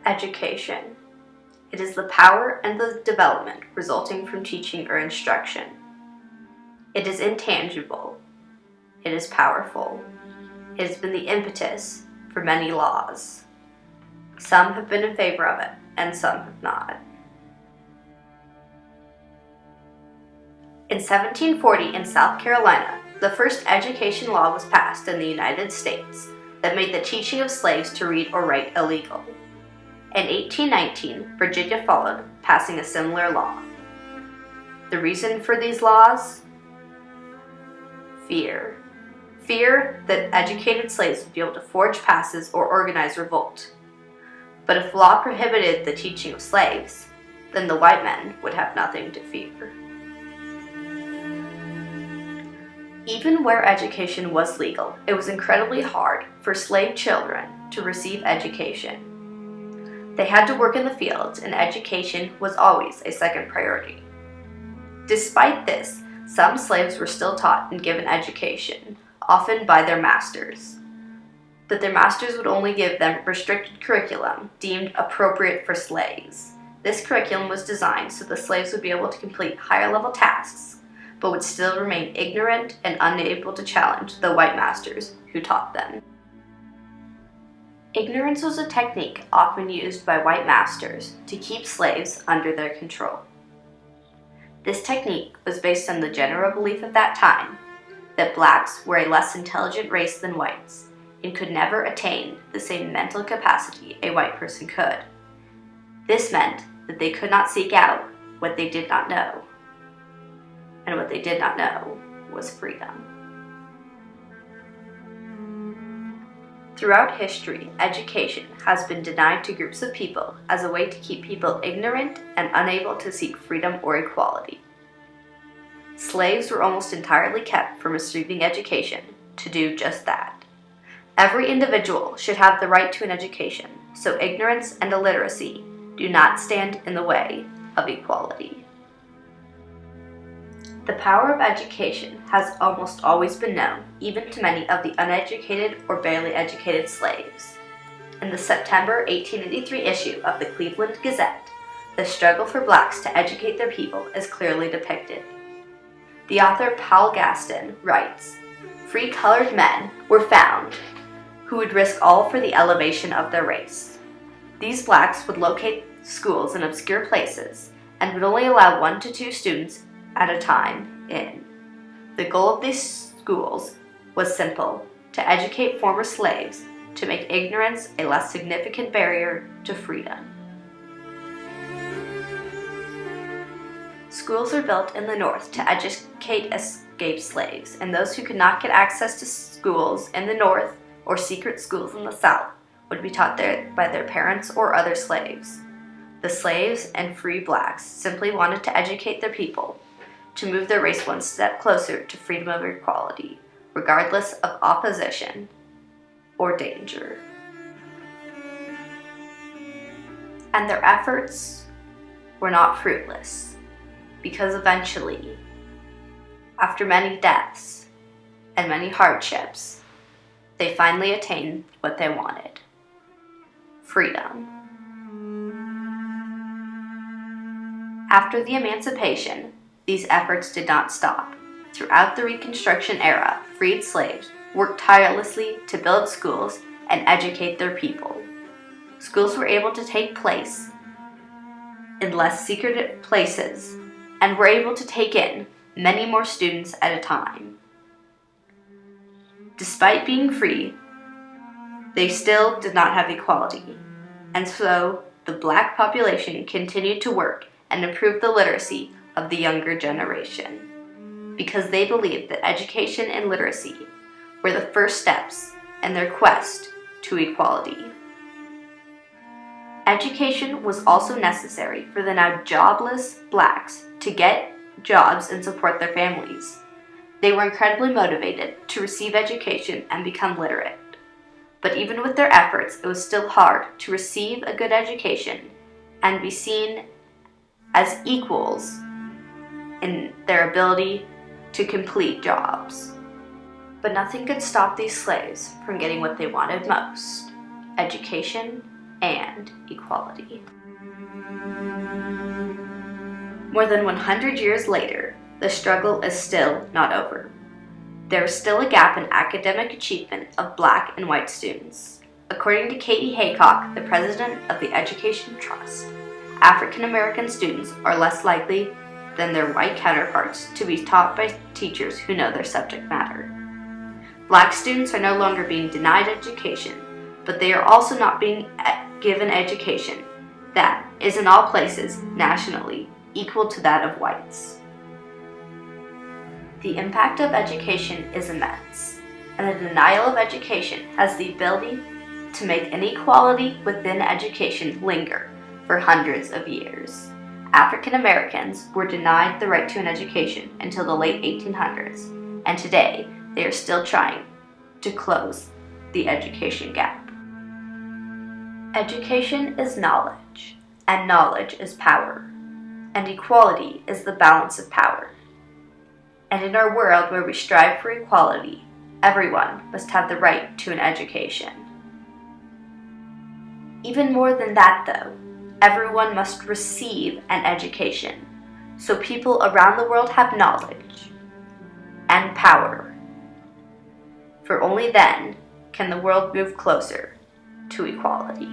Education. It is the power and the development resulting from teaching or instruction. It is intangible. It is powerful. It has been the impetus for many laws. Some have been in favor of it, and some have not. In 1740 in South Carolina, the first education law was passed in the United States that made the teaching of slaves to read or write illegal. In 1819, Virginia followed, passing a similar law. The reason for these laws? Fear. Fear that educated slaves would be able to forge passes or organize revolt. But if law prohibited the teaching of slaves, then the white men would have nothing to fear. Even where education was legal, it was incredibly hard for slave children to receive education. They had to work in the fields, and education was always a second priority. Despite this, some slaves were still taught and given education, often by their masters. But their masters would only give them restricted curriculum deemed appropriate for slaves. This curriculum was designed so the slaves would be able to complete higher-level tasks, but would still remain ignorant and unable to challenge the white masters who taught them. Ignorance was a technique often used by white masters to keep slaves under their control. This technique was based on the general belief at that time that blacks were a less intelligent race than whites and could never attain the same mental capacity a white person could. This meant that they could not seek out what they did not know. And what they did not know was freedom. Throughout history, education has been denied to groups of people as a way to keep people ignorant and unable to seek freedom or equality. Slaves were almost entirely kept from receiving education to do just that. Every individual should have the right to an education, so ignorance and illiteracy do not stand in the way of equality. The power of education has almost always been known, even to many of the uneducated or barely educated slaves. In the September 1883 issue of the Cleveland Gazette, the struggle for blacks to educate their people is clearly depicted. The author Paul Gaston writes, "Free colored men were found who would risk all for the elevation of their race. These blacks would locate schools in obscure places and would only allow 1 to 2 students at a time in. The goal of these schools was simple: to educate former slaves, to make ignorance a less significant barrier to freedom." Schools were built in the North to educate escaped slaves, and those who could not get access to schools in the North or secret schools in the South would be taught there by their parents or other slaves. The slaves and free blacks simply wanted to educate their people, to move their race one step closer to freedom of equality, regardless of opposition or danger. And their efforts were not fruitless, because eventually, after many deaths and many hardships, they finally attained what they wanted: freedom. After the emancipation, these efforts did not stop. Throughout the Reconstruction era, freed slaves worked tirelessly to build schools and educate their people. Schools were able to take place in less secretive places and were able to take in many more students at a time. Despite being free, they still did not have equality, and so the black population continued to work and improve the literacy of the younger generation, because they believed that education and literacy were the first steps in their quest to equality. Education was also necessary for the now jobless blacks to get jobs and support their families. They were incredibly motivated to receive education and become literate. But even with their efforts, it was still hard to receive a good education and be seen as equals in their ability to complete jobs. But nothing could stop these slaves from getting what they wanted most: education and equality. More than 100 years later, the struggle is still not over. There is still a gap in academic achievement of Black and white students. According to Katie Haycock, the president of the Education Trust, African American students are less likely than their white counterparts to be taught by teachers who know their subject matter. Black students are no longer being denied education, but they are also not being given education that is in all places, nationally, equal to that of whites. The impact of education is immense, and the denial of education has the ability to make inequality within education linger for hundreds of years. African Americans were denied the right to an education until the late 1800s, and today they are still trying to close the education gap. Education is knowledge, and knowledge is power, and equality is the balance of power. And in our world where we strive for equality, everyone must have the right to an education. Even more than that, though, everyone must receive an education, so people around the world have knowledge and power. For only then can the world move closer to equality.